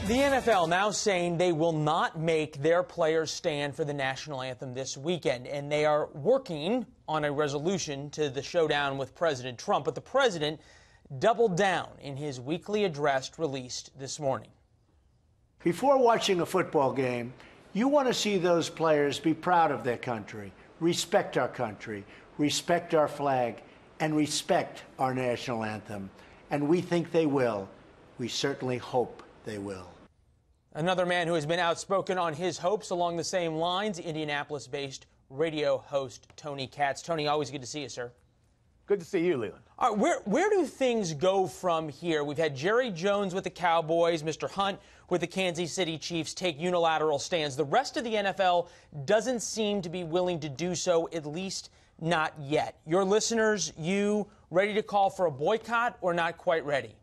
The NFL now saying they will not make their players stand for the national anthem this weekend, and they are working on a resolution to the showdown with President Trump. But the president doubled down in his weekly address released this morning. Before watching a football game, you want to see those players be proud of their country, respect our country, respect our flag, and respect our national anthem. And we think they will. We certainly hope they will. Another man who has been outspoken on his hopes along the same lines, Indianapolis-based radio host Tony Katz. Tony, always good to see you, sir. Good to see you, Leland. All right, where do things go from here? We've had Jerry Jones with the Cowboys, Mr. Hunt with the Kansas City Chiefs take unilateral stands. The rest of the NFL doesn't seem to be willing to do so, at least not yet. Your listeners, you ready to call for a boycott or not quite ready?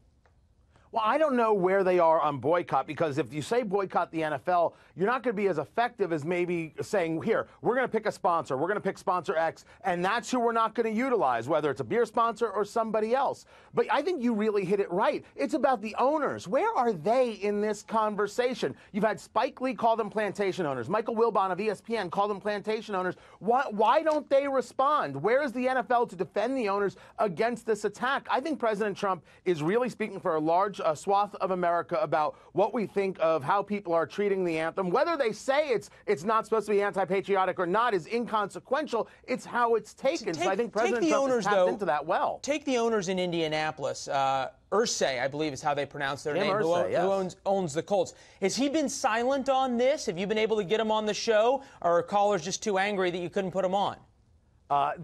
Well, I don't know where they are on boycott, because if you say boycott the NFL, you're not going to be as effective as maybe saying, here, we're going to pick a sponsor, we're going to pick sponsor X, and that's who we're not going to utilize, whether it's a beer sponsor or somebody else. But I think you really hit it right. It's about the owners. Where are they in this conversation? You've had Spike Lee call them plantation owners. Michael Wilbon of ESPN call them plantation owners. Why don't they respond? Where is the NFL to defend the owners against this attack? I think President Trump is really speaking for a large swath of America about what we think of how people are treating the anthem. Whether they say it's not supposed to be anti-patriotic or not is inconsequential. It's how it's taken. So I think President Trump has tapped into that well. Take the owners in Indianapolis. Irsay, I believe is how they pronounce their name, Irsay, who owns the Colts. Has he been silent on this? Have you been able to get him on the show? Or are callers just too angry that you couldn't put him on?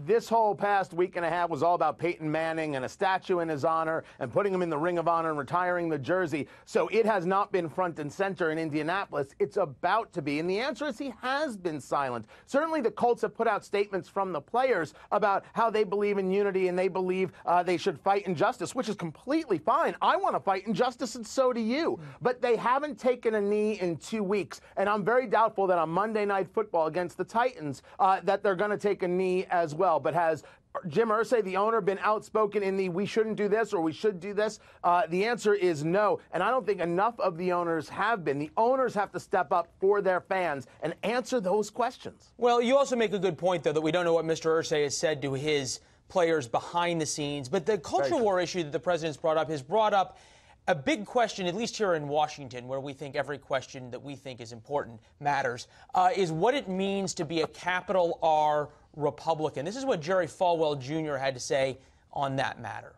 This whole past week and a half was all about Peyton Manning and a statue in his honor and putting him in the Ring of Honor and retiring the jersey. So it has not been front and center in Indianapolis. It's about to be. And the answer is he has been silent. Certainly the Colts have put out statements from the players about how they believe in unity and they believe they should fight injustice, which is completely fine. I want to fight injustice, and so do you. But they haven't taken a knee in 2 weeks. And I'm very doubtful that on Monday Night Football against the Titans that they're going to take a knee as well. But has Jim Irsay, the owner, been outspoken in the we shouldn't do this or we should do this? The answer is no. And I don't think enough of the owners have been. The owners have to step up for their fans and answer those questions. Well, you also make a good point, though, that we don't know what Mr. Irsay has said to his players behind the scenes. But the culture war issue that the president's brought up has brought up a big question, at least here in Washington, where we think every question that we think is important matters, is what it means to be a capital R Republican. This is what Jerry Falwell Jr. had to say on that matter.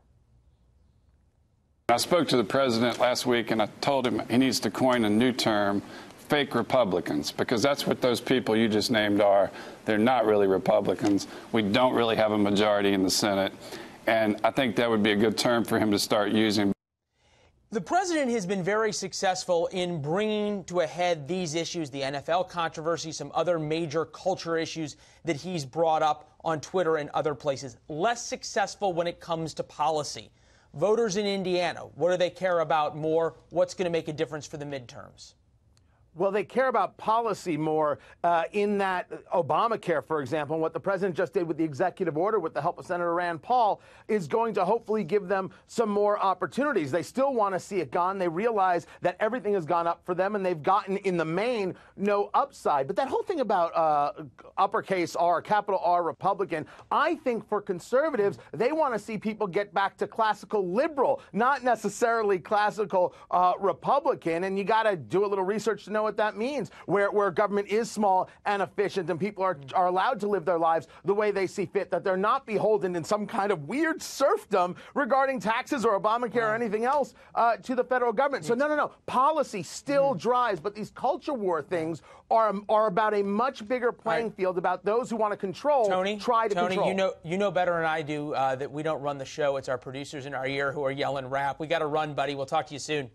I spoke to the president last week, and I told him he needs to coin a new term, fake Republicans, because that's what those people you just named are. They're not really Republicans. We don't really have a majority in the Senate, and I think that would be a good term for him to start using. The president has been very successful in bringing to a head these issues, the NFL controversy, some other major culture issues that he's brought up on Twitter and other places. Less successful when it comes to policy. Voters in Indiana, what do they care about more? What's going to make a difference for the midterms? Well, they care about policy more in that Obamacare, for example, and what the president just did with the executive order with the help of Senator Rand Paul is going to hopefully give them some more opportunities. They still want to see it gone. They realize that everything has gone up for them, and they've gotten, in the main, no upside. But that whole thing about uppercase R, capital R Republican, I think for conservatives, they want to see people get back to classical liberal, not necessarily classical Republican. And you got to do a little research to know what that means, where government is small and efficient and people are allowed to live their lives the way they see fit, that they're not beholden in some kind of weird serfdom regarding taxes or Obamacare or anything else to the federal government. So no. Policy still drives, but these culture war things are about a much bigger playing field, about those who want to control, try to control. Tony, you know better than I do that we don't run the show. It's our producers in our ear who are yelling rap. We got to run, buddy. We'll talk to you soon.